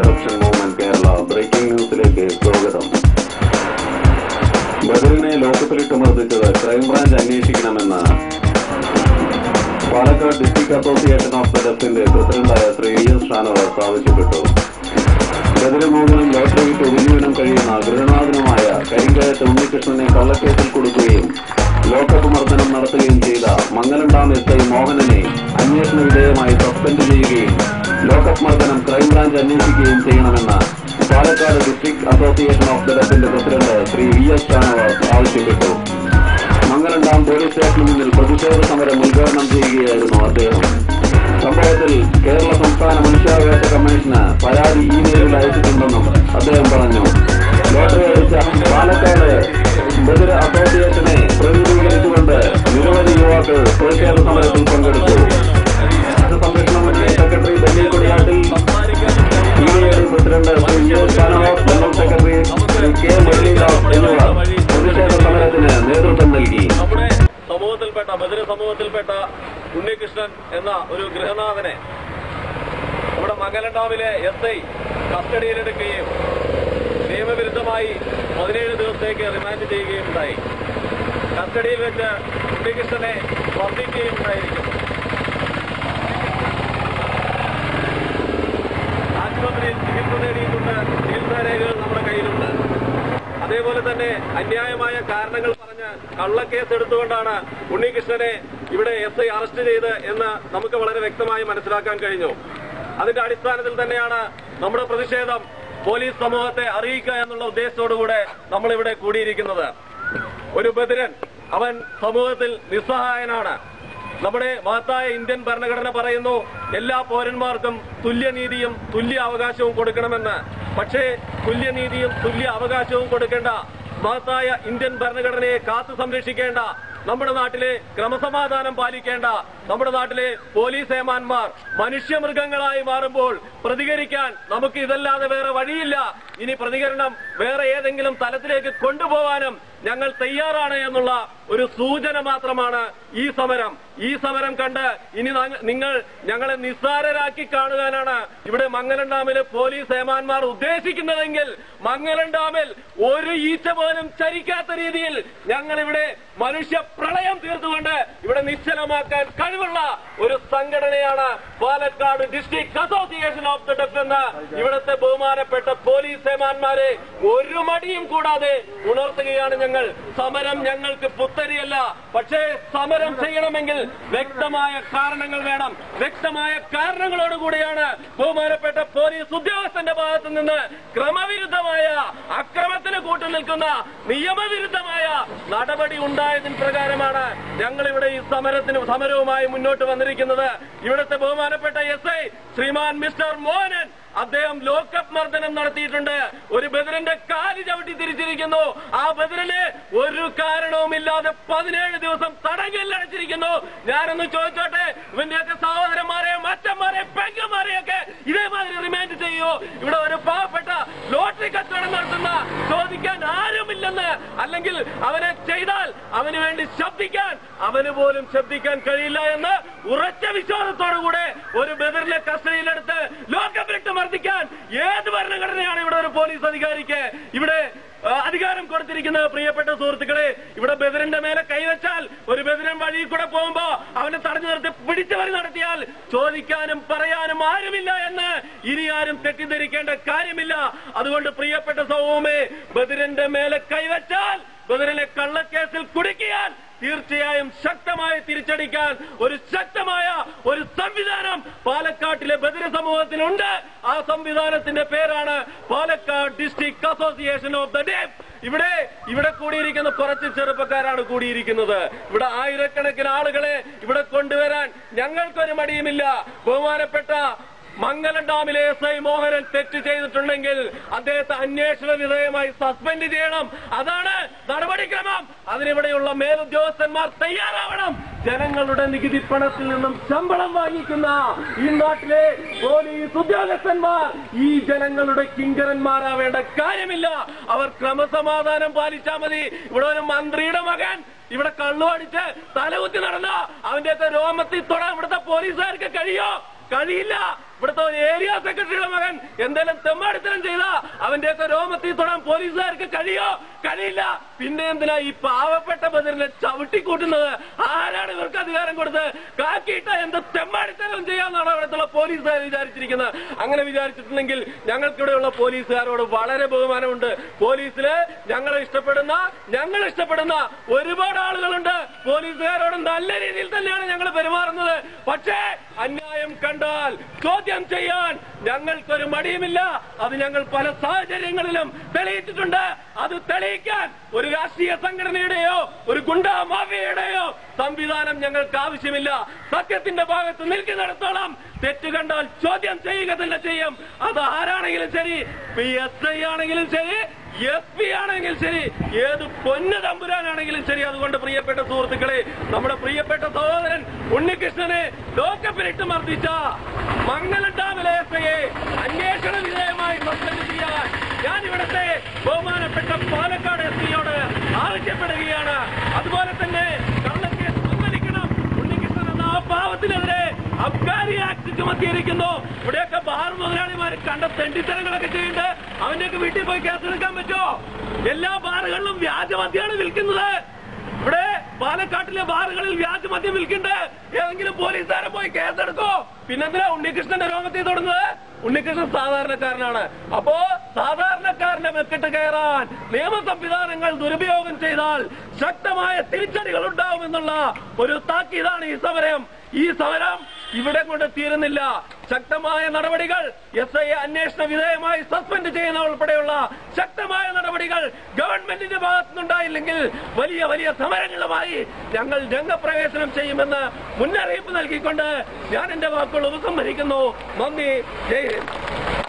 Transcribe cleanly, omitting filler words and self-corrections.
Corruption Movement Kerala breaking ന്യൂസിലേക്ക് സ്വാഗതം. ബദറിനെ ലോക്കപ്പിലിട്ട് മർദ്ദിച്ചത് ക്രൈംബ്രാഞ്ച് അന്വേഷിക്കണമെന്ന് Palakkad district association of the ഡെഫിന്റെ പ്രസിഡന്റായ ശ്രീ VS ഷാനവാസ് ആവശ്യപ്പെട്ടു. ബദർ മോഹനും ലോട്ടറി വിറ്റ് ഉപജീവനം കഴിയുന്ന ഗൃഹനാഥനുമായ കരിങ്കയത്ത് ഉണ്ണികൃഷ്ണനെ കള്ളക്കേസിൽ കൊടുക്കുകയും ലോക്കപ്പ് മർദ്ദനം നടത്തുകയും ചെയ്ത മംഗലം SI മോഹനനെ അന്വേഷണ വിധേയമായി സസ്പെൻഡ് ചെയ്യുകയും ലോക്കപ്പ് മർദ്ദനം ക്രൈംബ്രാഞ്ച് അന്വേഷിക്കുകയും ചെയ്യണമെന്ന് Palakkad district association of the ഡെഫിന്റെ പ്രസിഡന്റ് ശ്രീ VS ഷാനവാസ് ആവശ്യപ്പെട്ടു. മംഗലം പോലീസ് സ്റ്റേഷന് മുന്നിൽ പ്രതിഷേധ സമരം ഉദ്ഘാടനം ചെയ്യുകയായിരുന്നു അദ്ദേഹം. സംഭവത്തിൽ കേരള സംസ്ഥാന മനുഷ്യാവകാശ കമ്മീഷന് പരാതി ഇമെയിലിൽ അയച്ചിട്ടുണ്ടെന്നും അദ്ദേഹം പറഞ്ഞു. ലോട്ടറി അടിച്ച പാലക്കാട് ബദർ അസോസിയേഷനെ പ്രതിനിധീകരിച്ചുകൊണ്ട് നിരവധി യുവാക്കൾ പ്രതിഷേധ സമരത്തിൽ പങ്കെടുത്തു. സംരക്ഷണ മുന്നണി secretary Delhi Kodiyattil, president VS Shanavas, general secretary K Muralidas എന്നിവർ പ്രതിഷേധ സമരത്തിന് നേതൃത്വം നൽകി. ബദർ സമൂഹത്തിൽപ്പെട്ട ഉണ്ണികൃഷ്ണൻ എന്ന ഒരു ഗൃഹനാഥനെ നമ്മുടെ മംഗലം ഡാമിലെ SI കസ്റ്റഡിയിലെടുക്കുകയും നിയമവിരുദ്ധമായി 17 ദിവസത്തേക്ക് റിമാൻഡ് ചെയ്യുകയും ഉണ്ടായി. കസ്റ്റഡിയിൽ വെച്ച് ഉണ്ണികൃഷ്ണനെ മർദ്ദിക്കുകയും ഉണ്ടായിരിക്കും. ആശുപത്രിയിൽ ചികിത്സ നേടിയിട്ടുണ്ട്. ചികിത്സാ രേഖകൾ നമ്മുടെ കയ്യിലുണ്ട്. അതേപോലെ തന്നെ അന്യായമായ കാരണങ്ങൾ പറഞ്ഞ് കള്ളക്കേസ് എടുത്തുകൊണ്ടാണ് ഉണ്ണികൃഷ്ണനെ ഇവിടെ SI അറസ്റ്റ് ചെയ്ത് എന്ന് നമുക്ക് വളരെ വ്യക്തമായി മനസ്സിലാക്കാൻ കഴിഞ്ഞു. അതിന്റെ അടിസ്ഥാനത്തിൽ തന്നെയാണ് നമ്മുടെ പ്രതിഷേധം പോലീസ് സമൂഹത്തെ അറിയിക്കുക എന്നുള്ള ഉദ്ദേശത്തോടുകൂടെ നമ്മളിവിടെ കൂടിയിരിക്കുന്നത്. ഒരു ബദിരൻ, അവൻ സമൂഹത്തിൽ നിസ്സഹായനാണ്. നമ്മുടെ മഹത്തായ ഇന്ത്യൻ ഭരണഘടന പറയുന്നു എല്ലാ പൗരന്മാർക്കും തുല്യനീതിയും തുല്യ അവകാശവും കൊടുക്കണമെന്ന്. പക്ഷേ തുല്യനീതിയും തുല്യ അവകാശവും കൊടുക്കേണ്ട മഹത്തായ ഇന്ത്യൻ ഭരണഘടനയെ കാത്തു സംരക്ഷിക്കേണ്ട, നമ്മുടെ നാട്ടിലെ ക്രമസമാധാനം പാലിക്കേണ്ട നമ്മുടെ നാട്ടിലെ പോലീസ് ഏമാന്മാർ മനുഷ്യമൃഗങ്ങളായി മാറുമ്പോൾ പ്രതികരിക്കാൻ നമുക്ക് ഇതല്ലാതെ വേറെ വഴിയില്ല. ഇനി പ്രതികരണം വേറെ ഏതെങ്കിലും തലത്തിലേക്ക് കൊണ്ടുപോകാനും ഞങ്ങൾ തയ്യാറാണ് എന്നുള്ള ഒരു സൂചന മാത്രമാണ് ഈ സമരം. ഈ സമരം കണ്ട് ഇനി നിങ്ങൾ ഞങ്ങളെ നിസ്സാരരാക്കി കാണുവാനാണ് ഇവിടെ മംഗലം ഡാമിലെ പോലീസ് ഏമാന്മാർ ഉദ്ദേശിക്കുന്നതെങ്കിൽ മംഗലം ഡാമിൽ ഒരു ഈച്ച പോലും ചരിക്കാത്ത രീതിയിൽ ഞങ്ങളിവിടെ മനുഷ്യ പ്രളയം തീർത്തുകൊണ്ട് ഇവിടെ നിശ്ചലമാക്കാൻ കഴിവുള്ള ഒരു സംഘടനയാണ് Palakkad district association of the def എന്ന ഇവിടുത്തെ ബഹുമാനപ്പെട്ട പോലീസ് ഏമാന്മാരെ ഒരു മടിയും കൂടാതെ ഉണർത്തുകയാണ് ഞങ്ങൾ. സമരം ഞങ്ങൾക്ക് പുത്തരിയല്ല. പക്ഷേ സമരം ചെയ്യണമെങ്കിൽ വ്യക്തമായ കാരണങ്ങൾ വേണം. വ്യക്തമായ കാരണങ്ങളോടുകൂടിയാണ് ബഹുമാനപ്പെട്ട പോലീസ് ഉദ്യോഗസ്ഥന്റെ ഭാഗത്തു നിന്ന് ക്രമവിരുദ്ധമായ അക്രമത്തിന് കൂട്ടുനിൽക്കുന്ന നിയമവിരുദ്ധമായ നടപടി ഉണ്ടായതിന് പ്രകാരമാണ് ഞങ്ങളിവിടെ ഈ സമരവുമായി മുന്നോട്ട് വന്നിരിക്കുന്നത്. ഇവിടുത്തെ ബഹുമാനപ്പെട്ട SI ശ്രീമാൻ മിസ്റ്റർ മോഹനൻ, അദ്ദേഹം ലോക്കപ്പ് മർദ്ദനം നടത്തിയിട്ടുണ്ട്. ഒരു ബദറിന്റെ കാല് ചവിട്ടി തിരിച്ചിരിക്കുന്നു. ആ ബദറിന് ഒരു കാരണവുമില്ലാതെ 17 ദിവസം തടങ്കലിൽ അടച്ചിരിക്കുന്നു. ഞാനൊന്ന് ചോദിച്ചോട്ടെ, ഇവന്റെയൊക്കെ സഹോദരന്മാരെ, മറ്റന്മാരെ, പെങ്ങന്മാരെയൊക്കെ ഇതേമാതിരി റിമാൻഡ് ചെയ്യൂ? ഇവിടെ ഒരു പാവപ്പെട്ട ലോട്ടറി കച്ചവടം നടത്തുന്ന ചോദിക്കാൻ ആരുമില്ലെന്ന്, അല്ലെങ്കിൽ അവനെ ചെയ്താൽ അവന് വേണ്ടി ശബ്ദിക്കാൻ അവന് പോലും ശബ്ദിക്കാൻ കഴിയില്ല എന്ന് ഉറച്ച വിശ്വാസത്തോടുകൂടെ ഒരു ബദറിനെ കസ്റ്റഡിയിലെടുത്ത് ലോക്കപ്പിലിട്ട് മർദ്ദിക്കാൻ ഏത് ഭരണഘടനയാണ് ഇവിടെ ഒരു പോലീസ് അധികാരിക്ക് ഇവിടെ അധികാരം കൊടുത്തിരിക്കുന്നത്? പ്രിയപ്പെട്ട സുഹൃത്തുക്കളെ, ഇവിടെ ബദറിന്റെ മേലെ കൈവച്ചാൽ, ഒരു ബദരൻ വഴിയിൽ കൂടെ പോകുമ്പോ അവനെ തടഞ്ഞു നിർത്തി പിടിച്ചവരി നടത്തിയാൽ ചോദിക്കാനും പറയാനും ആരുമില്ല എന്ന് ഇനി ആരും തെറ്റിദ്ധരിക്കേണ്ട കാര്യമില്ല. അതുകൊണ്ട് പ്രിയപ്പെട്ട സമൂഹമേ, ബദറിന്റെ മേലെ കൈവച്ചാൽ, ബദറിനെ കള്ളക്കേസിൽ കുടുക്കിയാൽ തീർച്ചയായും ശക്തമായി തിരിച്ചടിക്കാൻ ഒരു ശക്തമായ ഒരു സംവിധാനം പാലക്കാട്ടിലെ ബദർ സമൂഹത്തിനുണ്ട്. ആ സംവിധാനത്തിന്റെ പേരാണ് Palakkad district association of the def. ഇവിടെ കൂടിയിരിക്കുന്ന കുറച്ച് ചെറുപ്പക്കാരാണ് കൂടിയിരിക്കുന്നത്. ഇവിടെ ആയിരക്കണക്കിന് ആളുകളെ ഇവിടെ കൊണ്ടുവരാൻ ഞങ്ങൾക്കൊരു മടിയുമില്ല. ബഹുമാനപ്പെട്ട മംഗലം ഡാമിലെ SI മോഹനൻ തെറ്റ് ചെയ്തിട്ടുണ്ടെങ്കിൽ അദ്ദേഹത്തെ അന്വേഷണ വിധേയമായി സസ്പെൻഡ് ചെയ്യണം. അതാണ് നടപടിക്രമം. അതിനിവിടെയുള്ള മേലുദ്യോഗസ്ഥന്മാർ തയ്യാറാവണം. ജനങ്ങളുടെ നികുതി പണത്തിൽ നിന്നും ശമ്പളം വാങ്ങിക്കുന്ന ഈ നാട്ടിലെ പോലീസ് ഉദ്യോഗസ്ഥന്മാർ ഈ ജനങ്ങളുടെ കിങ്കരന്മാരാവേണ്ട കാര്യമില്ല. അവർ ക്രമസമാധാനം പാലിച്ചാൽ മതി. ഇവിടെ ഒരു മന്ത്രിയുടെ മകൻ ഇവിടെ കള്ളു അടിച്ച് തലകുത്തി നടന്ന അവന്റെയൊക്കെ രോമത്തിൽ തൊടാൻ ഇവിടുത്തെ പോലീസുകാർക്ക് കഴിയില്ല. ഇവിടുത്തെ ഒരു ഏരിയ സെക്രട്ടറിയുടെ മകൻ എന്തെങ്കിലും തെമ്മാടിത്തരം ചെയ്താ അവന്റെയൊക്കെ രോമത്തിൽ തൊടാൻ പോലീസുകാർക്ക് കഴിയില്ല. പിന്നെ എന്തിനാ ഈ പാവപ്പെട്ട ബദറിനെ ചവിട്ടിക്കൂട്ടുന്നത്? ആരാണ് ഇവർക്ക് അധികാരം കൊടുത്ത്? കാക്കിയിട്ട എന്ത് തെമ്മാടിത്തരം ചെയ്യാന്നാണ് അവിടുത്തെ പോലീസുകാർ വിചാരിച്ചിരിക്കുന്നത്. അങ്ങനെ വിചാരിച്ചിട്ടുണ്ടെങ്കിൽ ഞങ്ങൾക്കിവിടെയുള്ള പോലീസുകാരോട് വളരെ ബഹുമാനമുണ്ട്. പോലീസില് ഞങ്ങൾ ഇഷ്ടപ്പെടുന്ന ഒരുപാട് ആളുകളുണ്ട്. പോലീസുകാരോട് നല്ല രീതിയിൽ തന്നെയാണ് ഞങ്ങൾ പെരുമാറുന്നത്. പക്ഷേ അന്യായം കണ്ടാൽ ചോദ്യം ചെയ്യാൻ ഞങ്ങൾക്കൊരു മടിയുമില്ല. അത് ഞങ്ങൾ പല സാഹചര്യങ്ങളിലും തെളിയിച്ചിട്ടുണ്ട്. അത് തെളിയിക്കാൻ ഒരു രാഷ്ട്രീയ സംഘടനയുടെയോ ഒരു ഗുണ്ടാ മാഫിയയുടെയോ സംവിധാനം ഞങ്ങൾക്ക് ആവശ്യമില്ല. സത്യത്തിന്റെ ഭാഗത്ത് നിൽക്കുന്നിടത്തോളം തെറ്റ് കണ്ടാൽ ചോദ്യം ചെയ്യുക തന്നെ ചെയ്യും. അത് ആരാണെങ്കിലും ശരി, PSI ആണെങ്കിലും ശരി, SP ആണെങ്കിലും ശരി, ഏത് പൊന്നു തമ്പുരാനാണെങ്കിലും ശരി. അതുകൊണ്ട് പ്രിയപ്പെട്ട സുഹൃത്തുക്കളെ, നമ്മുടെ പ്രിയപ്പെട്ട സഹോദരൻ ഉണ്ണികൃഷ്ണനെ ലോക്കപ്പിലിട്ട് മർദ്ദിച്ച മംഗലം ഡാമിലെ SIയെ അന്വേഷണ വിധേയമായി സസ്പെൻഡ് ചെയ്യാൻ ഞാൻ ഇവിടുത്തെ ബഹുമാനപ്പെട്ട പാലക്കാട് SPയോട് ആവശ്യപ്പെടുകയാണ്. അതുപോലെ തന്നെ കള്ളക്കേസ് പിൻവലിക്കണം. ഉണ്ണികൃഷ്ണൻ എന്ന ആ പാവത്തിനെതിരെ അബ്കാരി ആക്ട് ചുമത്തിയിരിക്കുന്നു. ഇവിടെയൊക്കെ ബാർ മുതലാളിമാർ കണ്ട തെണ്ടിത്തരങ്ങളൊക്കെ ചെയ്യുന്നുണ്ട്. അവന്റെയൊക്കെ വീട്ടിൽ പോയി കേസെടുക്കാൻ പറ്റുമോ? എല്ലാ ബാറുകളിലും വ്യാജമദ്യമാണ് വിൽക്കുന്നത്. ഇവിടെ പാലക്കാട്ടിലെ ബാറുകളിൽ വ്യാജമദ്യം വിൽക്കുന്നുണ്ട്. ഏതെങ്കിലും പോലീസുകാരെ പോയി കേസെടുക്കോ? പിന്നെന്തിനാ ഉണ്ണികൃഷ്ണന്റെ രോഗത്തിൽ തൊടുന്നത്? ഉണ്ണികൃഷ്ണൻ സാധാരണക്കാരനാണ്. അപ്പോ സാധാരണക്കാരന്റെ മെക്കിട്ട് കയറാൻ നിയമ സംവിധാനങ്ങൾ ദുരുപയോഗം ചെയ്താൽ ശക്തമായ തിരിച്ചടികൾ ഉണ്ടാവുമെന്നുള്ള ഒരു താക്കീതാണ് ഈ സമരം. ഈ സമരം ഇവിടെ കൊണ്ട് തീരുന്നില്ല. ശക്തമായ നടപടികൾ, SI അന്വേഷണ വിധേയമായി സസ്പെൻഡ് ചെയ്യുന്ന ഉൾപ്പെടെയുള്ള ശക്തമായ നടപടികൾ ഗവൺമെന്റിന്റെ ഭാഗത്തുനിന്നുണ്ടായില്ലെങ്കിൽ വലിയ വലിയ സമരങ്ങളുമായി ഞങ്ങൾ രംഗപ്രവേശനം ചെയ്യുമെന്ന് മുന്നറിയിപ്പ് നൽകിക്കൊണ്ട് ഞാൻ എന്റെ വാക്കുകൾ ഉപസംഹരിക്കുന്നു. നന്ദി. ജയ് ഹിന്ദ്.